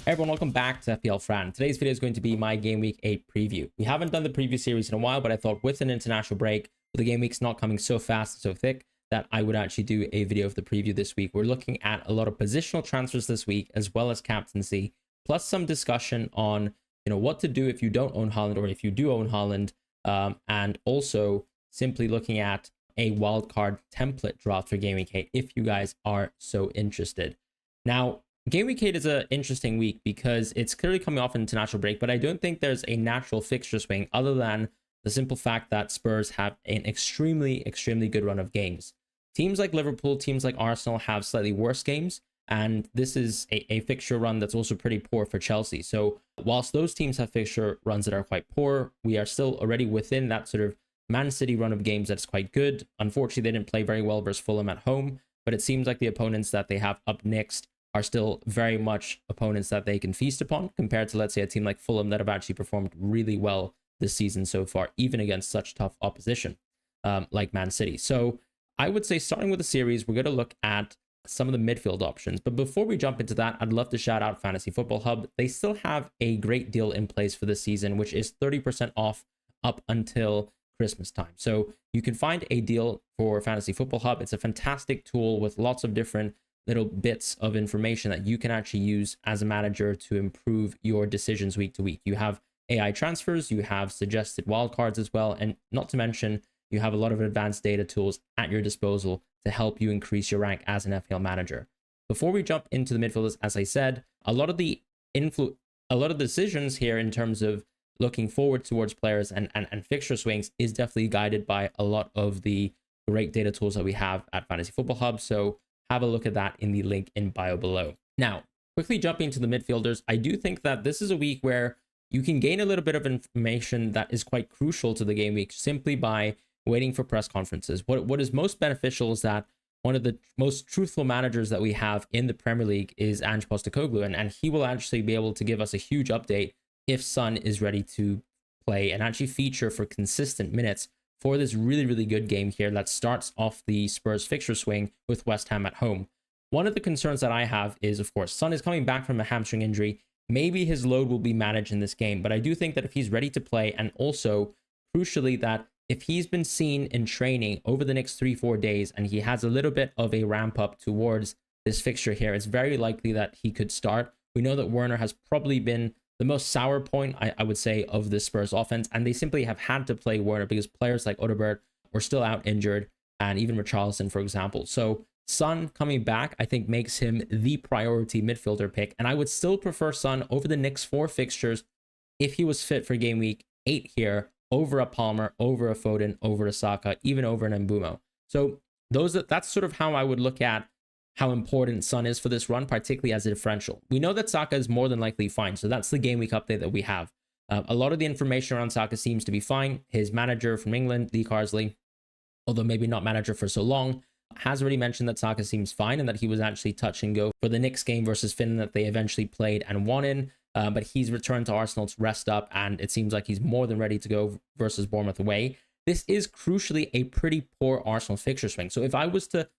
Hey everyone, welcome back to FPL Fran. Today's video is going to be my Game Week 8 preview. We haven't done the preview series in a while, but I thought with an international break, with the game weeks not coming so fast, so thick, that I would actually do a video of the preview this week. We're looking at a lot of positional transfers this week, as well as captaincy, plus some discussion on what to do if you don't own Haaland or if you do own Haaland, and also simply looking at a wildcard template draft for Game Week 8 if you guys are so interested. Now, Game Week 8 is an interesting week because it's clearly coming off an international break, but I don't think there's a natural fixture swing other than the simple fact that Spurs have an extremely good run of games. Teams like Liverpool, teams like Arsenal have slightly worse games, and this is a fixture run that's also pretty poor for Chelsea. So whilst those teams have fixture runs that are quite poor, we are still already within that sort of Man City run of games that's quite good. Unfortunately, they didn't play very well versus Fulham at home, but it seems like the opponents that they have up next are still very much opponents that they can feast upon compared to, let's say, a team like Fulham that have actually performed really well this season so far, even against such tough opposition like Man City. So I would say starting with the series, we're going to look at some of the midfield options. But before we jump into that, I'd love to shout out Fantasy Football Hub. They still have a great deal in place for this season, which is 30% off up until Christmas time. So you can find a deal for Fantasy Football Hub. It's a fantastic tool with lots of different little bits of information that you can actually use as a manager to improve your decisions week to week. You have AI transfers, you have suggested wildcards as well, and not to mention, you have a lot of advanced data tools at your disposal to help you increase your rank as an FPL manager. Before we jump into the midfielders, as I said, a lot of the decisions here in terms of looking forward towards players and fixture swings is definitely guided by a lot of the great data tools that we have at Fantasy Football Hub. So have a look at that in the link in bio below. Now, quickly jumping to the midfielders, I do think that this is a week where you can gain a little bit of information that is quite crucial to the game week simply by waiting for press conferences. What is most beneficial is that one of the most truthful managers that we have in the Premier League is Ange Postecoglou, and he will actually be able to give us a huge update if Son is ready to play and actually feature for consistent minutes for this really good game here that starts off the Spurs fixture swing with West Ham at home. One of the concerns that I have is, of course, Son is coming back from a hamstring injury. Maybe his load will be managed in this game, but I do think that if he's ready to play, and also crucially that if he's been seen in training over the next 3-4 days and he has a little bit of a ramp up towards this fixture here, it's very likely that he could start. We know that Werner has probably been the most sour point, I would say, of the Spurs offense, and they simply have had to play Werner because players like Odegaard were still out injured, and even Richarlison, for example. So Son coming back, I think, makes him the priority midfielder pick, and I would still prefer Son over the next 4 fixtures if he was fit for Game Week 8 here, over a Palmer, over a Foden, over a Saka, even over an Mbeumo. So that's sort of how I would look at how important Son is for this run, particularly as a differential. We know that Saka is more than likely fine, so that's the game week update that we have. A lot of the information around Saka seems to be fine. His manager from England, Lee Carsley, although maybe not manager for so long, has already mentioned that Saka seems fine and that he was actually touch and go for the Knicks game versus Finland that they eventually played and won in. But he's returned to Arsenal to rest up, and it seems like he's more than ready to go versus Bournemouth away. This is crucially a pretty poor Arsenal fixture swing. So if I was to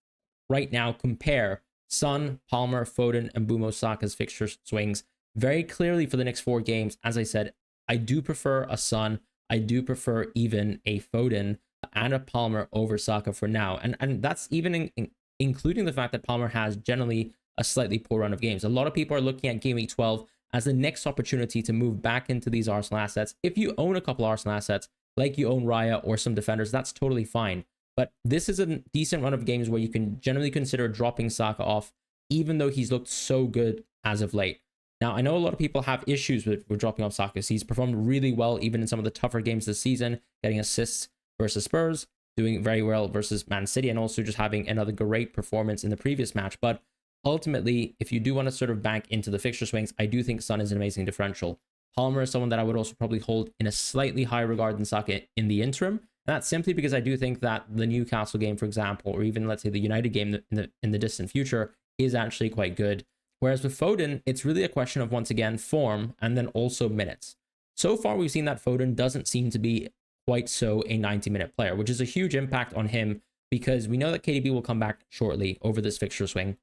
right now compare Son, Palmer, Foden, and Mbeumo Saka's fixture swings very clearly for the next 4 games, as I said, I do prefer a Son. I do prefer even a Foden and a Palmer over Saka for now. And that's even including the fact that Palmer has generally a slightly poor run of games. A lot of people are looking at Game Week 12 as the next opportunity to move back into these Arsenal assets. If you own a couple Arsenal assets, like you own Raya or some defenders, that's totally fine. But this is a decent run of games where you can generally consider dropping Saka off, even though he's looked so good as of late. Now, I know a lot of people have issues with dropping off Saka. He's performed really well, even in some of the tougher games this season, getting assists versus Spurs, doing very well versus Man City, and also just having another great performance in the previous match. But ultimately, if you do want to sort of bank into the fixture swings, I do think Son is an amazing differential. Palmer is someone that I would also probably hold in a slightly higher regard than Saka in the interim. And that's simply because I do think that the Newcastle game, for example, or even let's say the United game in the distant future is actually quite good. Whereas with Foden, it's really a question of, once again, form and then also minutes. So far, we've seen that Foden doesn't seem to be quite so a 90-minute player, which is a huge impact on him because we know that KDB will come back shortly over this fixture swing.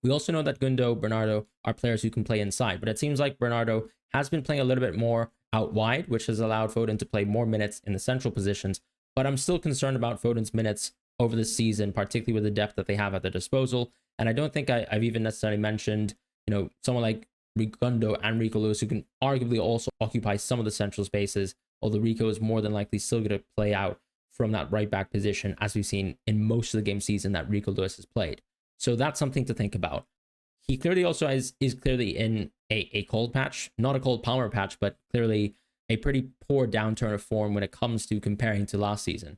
We also know that Gundo, Bernardo are players who can play inside, but it seems like Bernardo has been playing a little bit more out wide, which has allowed Foden to play more minutes in the central positions. But I'm still concerned about Foden's minutes over the season, particularly with the depth that they have at their disposal. And I don't think I've even necessarily mentioned, someone like Gundo and Rico Lewis, who can arguably also occupy some of the central spaces, although Rico is more than likely still going to play out from that right back position, as we've seen in most of the game season that Rico Lewis has played. So that's something to think about. He clearly also is clearly in a cold patch, not a cold Palmer patch, but clearly a pretty poor downturn of form when it comes to comparing to last season.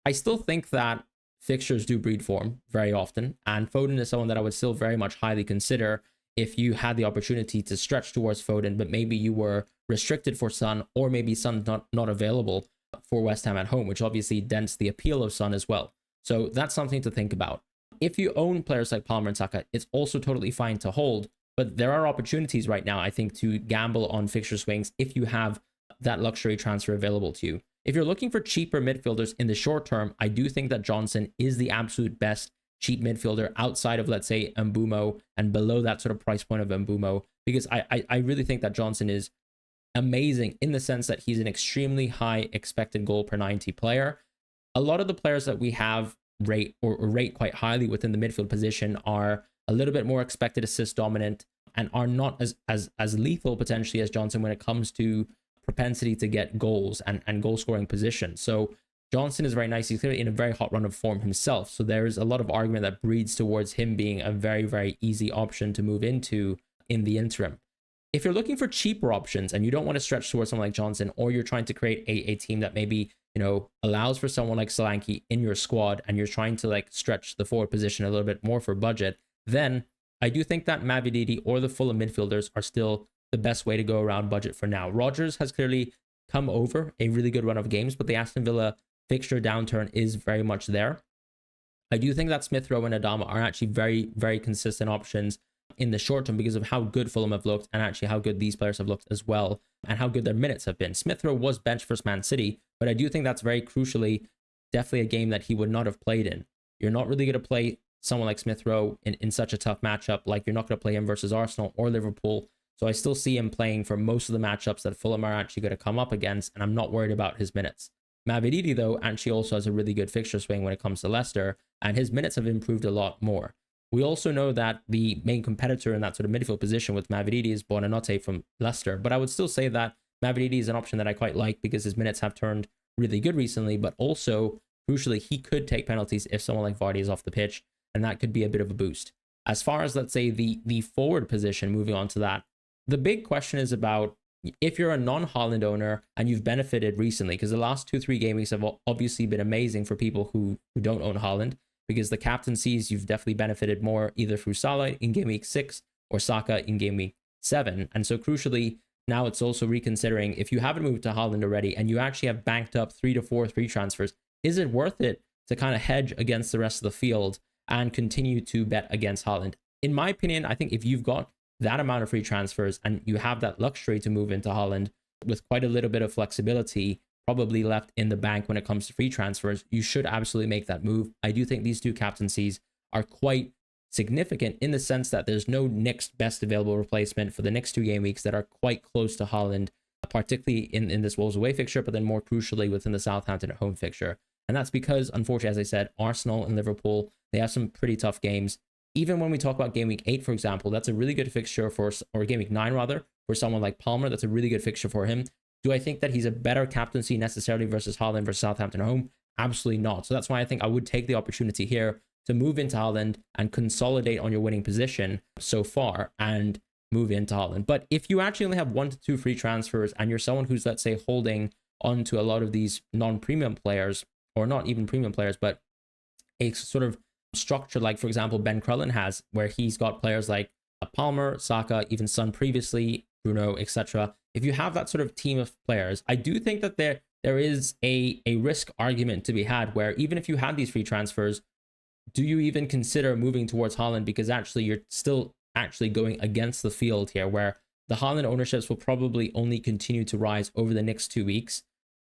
I still think that fixtures do breed form very often, and Foden is someone that I would still very much highly consider if you had the opportunity to stretch towards Foden, but maybe you were restricted for Son, or maybe Son not available for West Ham at home, which obviously dents the appeal of Son as well. So that's something to think about. If you own players like Palmer and Saka, it's also totally fine to hold, but there are opportunities right now, I think, to gamble on fixture swings if you have that luxury transfer available to you. If you're looking for cheaper midfielders in the short term, I do think that Johnson is the absolute best cheap midfielder outside of, let's say, Mbumo, and below that sort of price point of Mbumo, because I really think that Johnson is amazing in the sense that he's an extremely high expected goal per 90 player. A lot of the players that we have rate quite highly within the midfield position are a little bit more expected assist dominant and are not as lethal potentially as Johnson when it comes to propensity to get goals and goal scoring position. So Johnson is very nice. He's clearly in a very hot run of form himself. So there is a lot of argument that breeds towards him being a very, very easy option to move into in the interim. If you're looking for cheaper options and you don't want to stretch towards someone like Johnson, or you're trying to create a team that maybe, allows for someone like Solanke in your squad, and you're trying to like stretch the forward position a little bit more for budget, then I do think that Mavididi or the Fulham midfielders are still the best way to go around budget for now. Rodgers has clearly come over a really good run of games, but the Aston Villa fixture downturn is very much there. I do think that Smith Rowe and Adama are actually very, very consistent options in the short term because of how good Fulham have looked, and actually how good these players have looked as well, and how good their minutes have been. Smith Rowe was benched for Man City, but I do think that's very crucially definitely a game that he would not have played in. You're not really going to play someone like Smith Rowe in such a tough matchup, like you're not going to play him versus Arsenal or Liverpool. So I still see him playing for most of the matchups that Fulham are actually going to come up against, and I'm not worried about his minutes. Mavididi, though, actually also has a really good fixture swing when it comes to Leicester, and his minutes have improved a lot more. We also know that the main competitor in that sort of midfield position with Mavididi is Buonanotte from Leicester, but I would still say that Mavididi is an option that I quite like because his minutes have turned really good recently, but also, crucially, he could take penalties if someone like Vardy is off the pitch, and that could be a bit of a boost. As far as, let's say, the forward position, moving on to that, the big question is about if you're a non-Haaland owner and you've benefited recently, because the last 2-3 game weeks have obviously been amazing for people who don't own Haaland, because the captaincies, you've definitely benefited more either through Salah in game week 6 or Saka in game week 7. And so crucially, now it's also reconsidering if you haven't moved to Haaland already and you actually have banked up 3 to 4 free transfers, is it worth it to kind of hedge against the rest of the field and continue to bet against Haaland? In my opinion, I think if you've got that amount of free transfers and you have that luxury to move into Haaland with quite a little bit of flexibility probably left in the bank when it comes to free transfers, you should absolutely make that move. I do think these two captaincies are quite significant in the sense that there's no next best available replacement for the next 2 game weeks that are quite close to Haaland, particularly in this Wolves away fixture, but then more crucially within the Southampton at home fixture. And that's because, unfortunately, as I said, Arsenal and Liverpool, they have some pretty tough games. Even when we talk about game week 8, for example, that's a really good fixture or game week 9 rather, for someone like Palmer. That's a really good fixture for him. Do I think that he's a better captaincy necessarily versus Haaland versus Southampton at home? Absolutely not. So that's why I think I would take the opportunity here to move into Haaland and consolidate on your winning position so far and move into Haaland. But if you actually only have 1 to 2 free transfers and you're someone who's, let's say, holding on to a lot of these non-premium players, or not even premium players, but a sort of structure like, for example, Ben Crellin has, where he's got players like Palmer, Saka, even Son previously, Bruno, etc. If you have that sort of team of players, I do think that there is a risk argument to be had where even if you had these free transfers, do you even consider moving towards Haaland? Because actually you're still actually going against the field here, where the Haaland ownerships will probably only continue to rise over the next 2 weeks.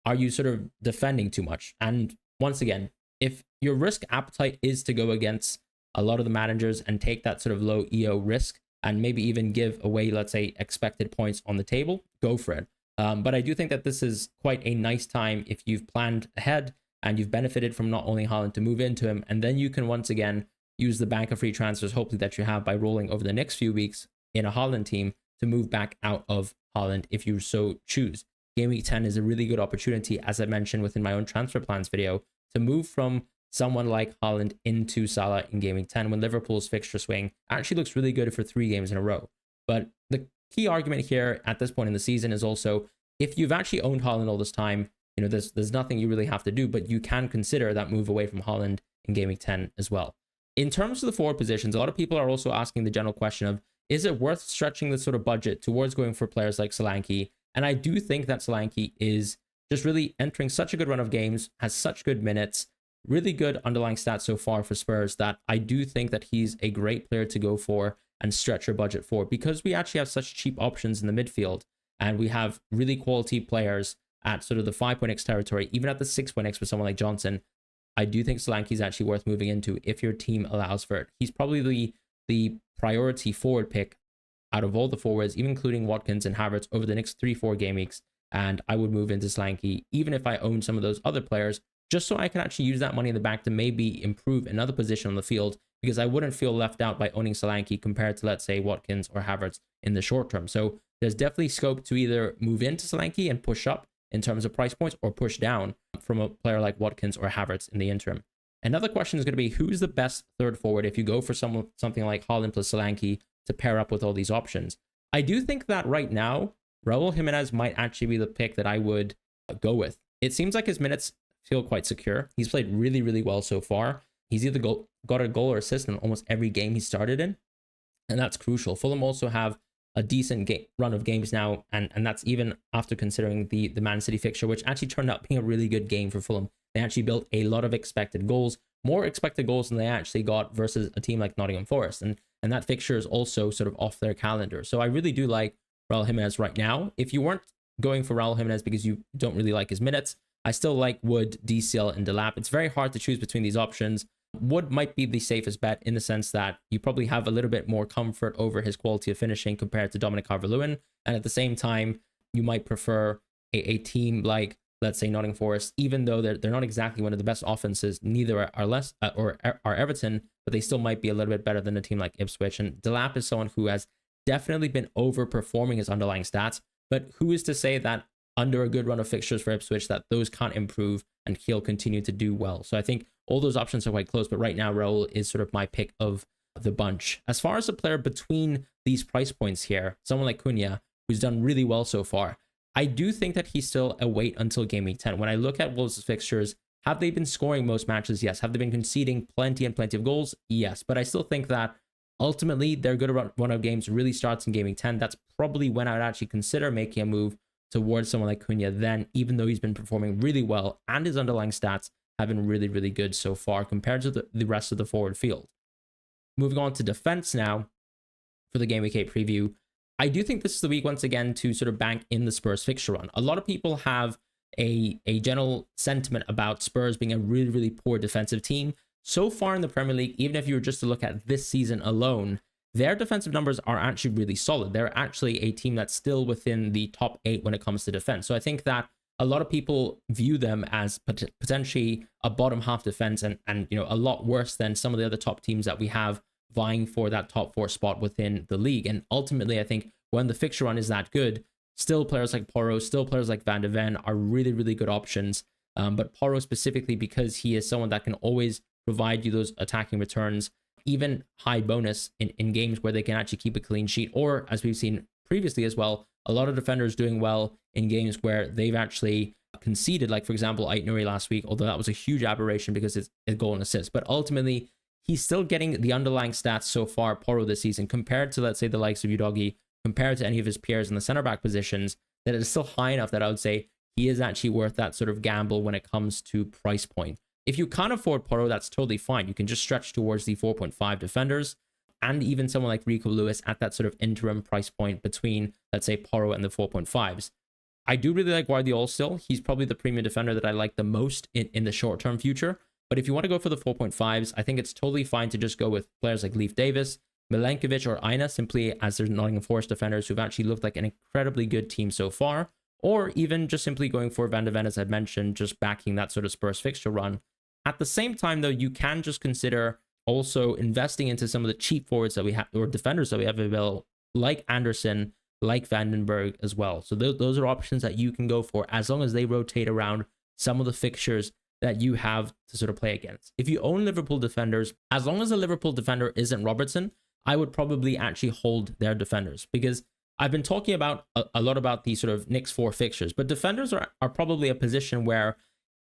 Are you sort of defending too much? And once again, if your risk appetite is to go against a lot of the managers and take that sort of low EO risk and maybe even give away, let's say, expected points on the table, go for it. But I do think that this is quite a nice time if you've planned ahead and you've benefited from not owning Haaland to move into him. And then you can once again use the bank of free transfers, hopefully, that you have by rolling over the next few weeks in a Haaland team to move back out of Haaland if you so choose. Game week 10 is a really good opportunity, as I mentioned within my own transfer plans video, to move from someone like Haaland into Salah in game week 10 when Liverpool's fixture swing actually looks really good for 3 games in a row. But the key argument here at this point in the season is also, if you've actually owned Haaland all this time, there's nothing you really have to do, but you can consider that move away from Haaland in game week 10 as well. In terms of the forward positions, a lot of people are also asking the general question of, is it worth stretching the sort of budget towards going for players like Solanke? And I do think that Solanke is just really entering such a good run of games, has such good minutes, really good underlying stats so far for Spurs, that I do think that he's a great player to go for and stretch your budget for, because we actually have such cheap options in the midfield and we have really quality players at sort of the 5.x territory, even at the 6.x for someone like Johnson. I do think Solanke is actually worth moving into if your team allows for it. He's probably the priority forward pick out of all the forwards, even including Watkins and Havertz, over the next 3-4 game weeks. And I would move into Solanke, even if I own some of those other players, just so I can actually use that money in the bank to maybe improve another position on the field, because I wouldn't feel left out by owning Solanke compared to, let's say, Watkins or Havertz in the short term. So there's definitely scope to either move into Solanke and push up in terms of price points, or push down from a player like Watkins or Havertz in the interim. Another question is going to be, who's the best third forward if you go for something like Haaland plus Solanke to pair up with all these options? I do think that right now, Raul Jimenez might actually be the pick that I would go with. It seems like his minutes feel quite secure. He's played really, really well so far. He's either got a goal or assist in almost every game he started in, and that's crucial. Fulham also have a decent run of games now, and that's even after considering the Man City fixture, which actually turned out being a really good game for Fulham. They actually built a lot of expected goals, more expected goals than they actually got versus a team like Nottingham Forest, and that fixture is also sort of off their calendar. So I really do like Raul Jimenez right now. If you weren't going for Raul Jimenez because you don't really like his minutes, I still like Wood, DCL, and Delap. It's very hard to choose between these options. Wood might be the safest bet in the sense that you probably have a little bit more comfort over his quality of finishing compared to Dominic Calvert-Lewin. And at the same time, you might prefer a team like, let's say, Nottingham Forest, even though they're not exactly one of the best offenses, neither are Everton, but they still might be a little bit better than a team like Ipswich. And Delap is someone who has definitely been overperforming his underlying stats, but who is to say that under a good run of fixtures for Ipswich that those can't improve and he'll continue to do well? So I think all those options are quite close, but right now Raul is sort of my pick of the bunch. As far as a player between these price points here, someone like Cunha, who's done really well so far, I do think that he's still a wait until game week 10. When I look at Wolves' fixtures, have they been scoring most matches? Yes. Have they been conceding plenty and plenty of goals? Yes. But I still think that ultimately their good run of games really starts in game week 10. That's probably when I would actually consider making a move towards someone like Cunha then, even though he's been performing really well and his underlying stats have been really, really good so far compared to the rest of the forward field. Moving on to defense now for the Game Week 8 preview. I do think this is the week once again to sort of bank in the Spurs fixture run. A lot of people have a general sentiment about Spurs being a really, really poor defensive team. So far in the Premier League, even if you were just to look at this season alone, their defensive numbers are actually really solid. They're actually a team that's still within the top 8 when it comes to defense. So I think that a lot of people view them as potentially a bottom half defense and a lot worse than some of the other top teams that we have vying for that top 4 spot within the league. And ultimately, I think when the fixture run is that good, still players like Porro, still players like Van de Ven are really, really good options. But Porro specifically because he is someone that can always provide you those attacking returns, even high bonus in games where they can actually keep a clean sheet, or as we've seen previously as well, a lot of defenders doing well in games where they've actually conceded, like for example Ait-Nouri last week, although that was a huge aberration because it's a goal and assist. But ultimately, he's still getting the underlying stats so far, Porro, this season, compared to, let's say, the likes of Udogie, compared to any of his peers in the center back positions, that it is still high enough that I would say he is actually worth that sort of gamble when it comes to price point. If you can't afford Porro, that's totally fine. You can just stretch towards the 4.5 defenders, and even someone like Rico Lewis at that sort of interim price point between, let's say, Porro and the 4.5s. I do really like Guardiola still. He's probably the premium defender that I like the most in the short-term future. But if you want to go for the 4.5s, I think it's totally fine to just go with players like Leif Davis, Milenkovic, or Aina, simply as their Nottingham Forest defenders who've actually looked like an incredibly good team so far. Or even just simply going for Van de Ven, as I mentioned, just backing that sort of Spurs fixture run. At the same time, though, you can just consider also investing into some of the cheap forwards that we have, or defenders that we have available, like Anderson, like Vandenberg as well. So those are options that you can go for as long as they rotate around some of the fixtures that you have to sort of play against. If you own Liverpool defenders, as long as the Liverpool defender isn't Robertson, I would probably actually hold their defenders, because I've been talking about a lot about these sort of next 4 fixtures, but defenders are probably a position where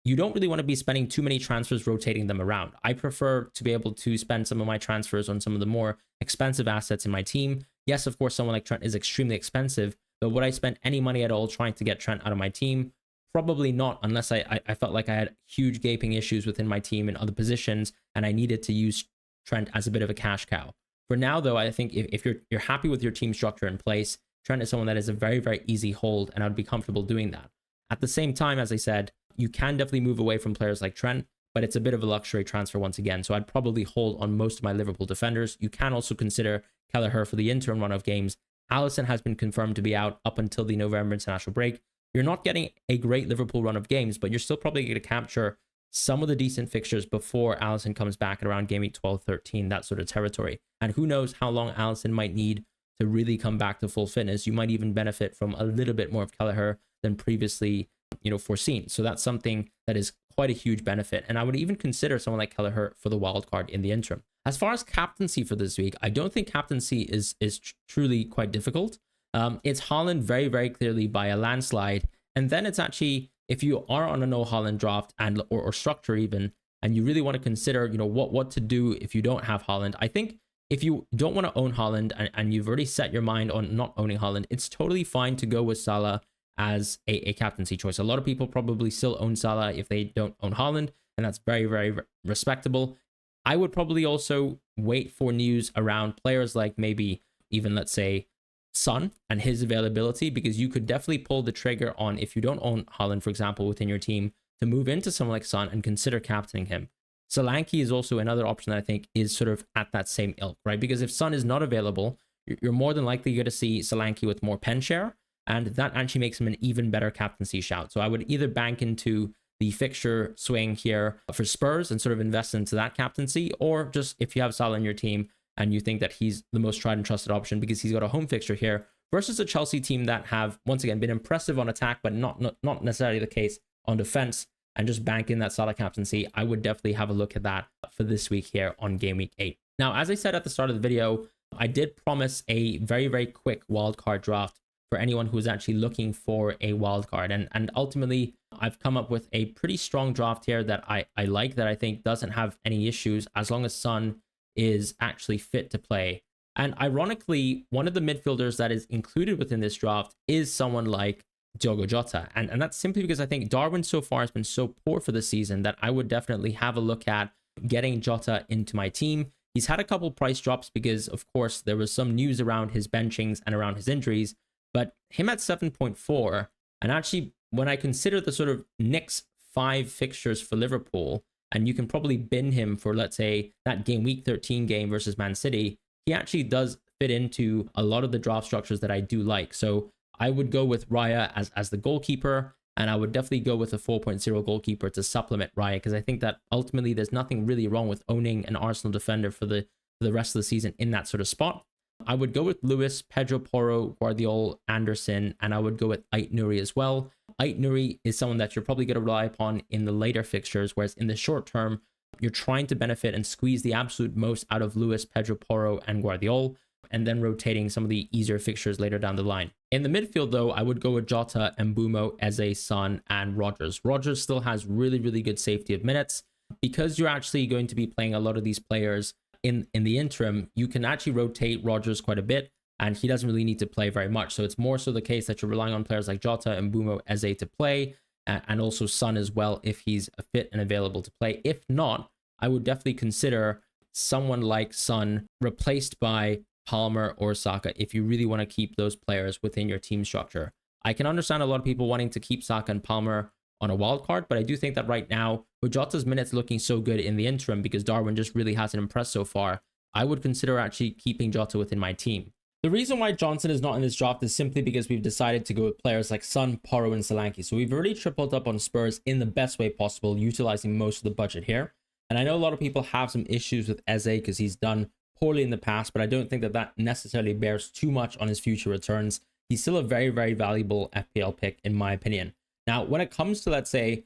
you don't really want to be spending too many transfers rotating them around. I prefer to be able to spend some of my transfers on some of the more expensive assets in my team. Yes, of course, someone like Trent is extremely expensive, but would I spend any money at all trying to get Trent out of my team? Probably not, unless I felt like I had huge gaping issues within my team in other positions and I needed to use Trent as a bit of a cash cow. For now, though, I think if you're happy with your team structure in place, Trent is someone that is a very, very easy hold, and I'd be comfortable doing that. At the same time, as I said, you can definitely move away from players like Trent, but it's a bit of a luxury transfer once again. So I'd probably hold on most of my Liverpool defenders. You can also consider Kelleher for the interim run of games. Alisson has been confirmed to be out up until the November international break. You're not getting a great Liverpool run of games, but you're still probably going to capture some of the decent fixtures before Alisson comes back at around game week 12, 13, that sort of territory. And who knows how long Alisson might need to really come back to full fitness. You might even benefit from a little bit more of Kelleher than previously, foreseen. So that's something that is quite a huge benefit. And I would even consider someone like Kelleher for the wild card in the interim. As far as captaincy for this week, I don't think captaincy is truly quite difficult. It's Haaland very, very clearly by a landslide. And then it's actually, if you are on a no Haaland draft and or structure even, and you really want to consider, what to do if you don't have Haaland. I think if you don't want to own Haaland and you've already set your mind on not owning Haaland, it's totally fine to go with Salah as a captaincy choice. A lot of people probably still own Salah if they don't own Haaland, and that's very, very respectable. I would probably also wait for news around players like maybe even, let's say, Son and his availability, because you could definitely pull the trigger on, if you don't own Haaland, for example, within your team, to move into someone like Son and consider captaining him. Solanke is also another option that I think is sort of at that same ilk, right? Because if Son is not available, you're more than likely going to see Solanke with more pen share, and that actually makes him an even better captaincy shout. So I would either bank into the fixture swing here for Spurs and sort of invest into that captaincy, or just if you have Salah in your team and you think that he's the most tried and trusted option because he's got a home fixture here versus a Chelsea team that have, once again, been impressive on attack, but not necessarily the case on defense, and just bank in that Salah captaincy, I would definitely have a look at that for this week here on Game Week 8. Now, as I said at the start of the video, I did promise a very, very quick wildcard draft for anyone who is actually looking for a wildcard. And ultimately, I've come up with a pretty strong draft here that I like, that I think doesn't have any issues as long as Son is actually fit to play. And ironically, one of the midfielders that is included within this draft is someone like Diogo Jota. And that's simply because I think Darwin so far has been so poor for the season that I would definitely have a look at getting Jota into my team. He's had a couple price drops because, of course, there was some news around his benchings and around his injuries. But him at 7.4, and actually when I consider the sort of next 5 fixtures for Liverpool, and you can probably bin him for, let's say, that game week 13 game versus Man City, he actually does fit into a lot of the draft structures that I do like. So I would go with Raya as the goalkeeper, and I would definitely go with a 4.0 goalkeeper to supplement Raya, because I think that ultimately there's nothing really wrong with owning an Arsenal defender for the rest of the season in that sort of spot. I would go with Lewis, Pedro Porro, Guardiola, Anderson, and I would go with Ait Nouri as well. Ait Nouri is someone that you're probably going to rely upon in the later fixtures, whereas in the short term, you're trying to benefit and squeeze the absolute most out of Lewis, Pedro Porro, and Guardiola, and then rotating some of the easier fixtures later down the line. In the midfield, though, I would go with Jota, Mbeumo, Eze, Son, and Rodgers. Rodgers still has really, really good safety of minutes. Because you're actually going to be playing a lot of these players in the interim, you can actually rotate Rodgers quite a bit, and he doesn't really need to play very much. So it's more so the case that you're relying on players like Jota, Mbeumo, Eze to play, and also Son as well if he's fit and available to play. If not, I would definitely consider someone like Son replaced by Palmer or Saka if you really want to keep those players within your team structure. I can understand a lot of people wanting to keep Saka and Palmer on a wild card. But I do think that right now, with Jota's minutes looking so good in the interim, because Darwin just really hasn't impressed so far, I would consider actually keeping Jota within my team. The reason why Johnson is not in this draft is simply because we've decided to go with players like Son, Porro, and Solanke. So we've already tripled up on Spurs in the best way possible, utilizing most of the budget here. And I know a lot of people have some issues with Eze because he's done poorly in the past, but I don't think that that necessarily bears too much on his future returns. He's still a very, very valuable FPL pick, in my opinion. Now, when it comes to, let's say,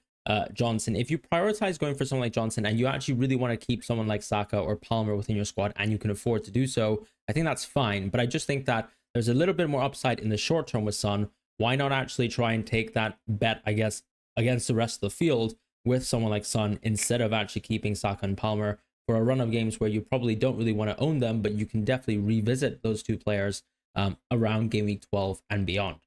Johnson, if you prioritize going for someone like Johnson and you actually really want to keep someone like Saka or Palmer within your squad and you can afford to do so, I think that's fine. But I just think that there's a little bit more upside in the short term with Son. Why not actually try and take that bet, I guess, against the rest of the field with someone like Son instead of actually keeping Saka and Palmer for a run of games where you probably don't really want to own them, but you can definitely revisit those two players around game week 12 and beyond.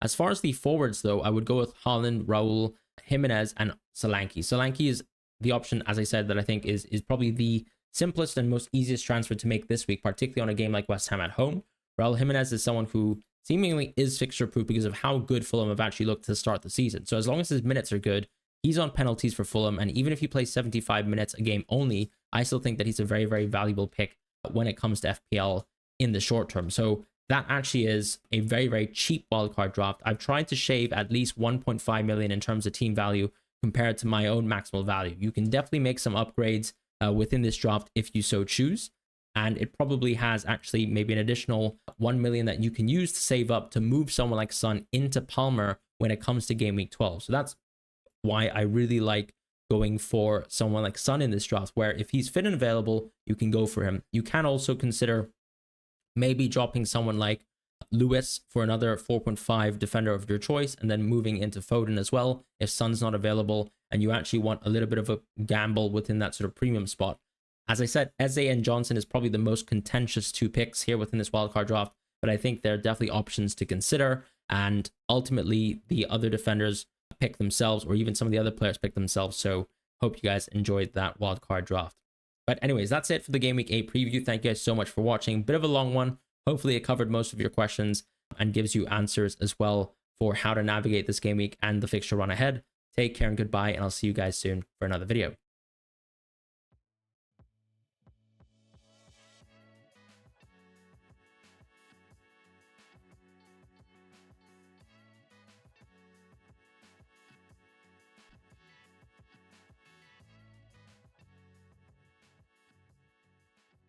As far as the forwards, though, I would go with Haaland, Raul, Jimenez, and Solanke. Solanke is the option, as I said, that I think is probably the simplest and most easiest transfer to make this week, particularly on a game like West Ham at home. Raul Jimenez is someone who seemingly is fixture-proof because of how good Fulham have actually looked to start the season. So as long as his minutes are good, he's on penalties for Fulham, and even if he plays 75 minutes a game only, I still think that he's a very, very valuable pick when it comes to FPL in the short term. So that actually is a very, very cheap wildcard draft. I've tried to shave at least 1.5 million in terms of team value compared to my own maximal value. You can definitely make some upgrades within this draft if you so choose. And it probably has actually maybe an additional 1 million that you can use to save up to move someone like Son into Palmer when it comes to game week 12. So that's why I really like going for someone like Son in this draft, where if he's fit and available, you can go for him. You can also consider maybe dropping someone like Lewis for another 4.5 defender of your choice, and then moving into Foden as well if Son's not available and you actually want a little bit of a gamble within that sort of premium spot. As I said, Eze and Johnson is probably the most contentious two picks here within this wildcard draft, but I think there are definitely options to consider, and ultimately the other defenders pick themselves, or even some of the other players pick themselves. So hope you guys enjoyed that wildcard draft. But anyways, that's it for the Game Week 8 preview. Thank you guys so much for watching. Bit of a long one. Hopefully it covered most of your questions and gives you answers as well for how to navigate this game week and the fixture run ahead. Take care and goodbye, and I'll see you guys soon for another video.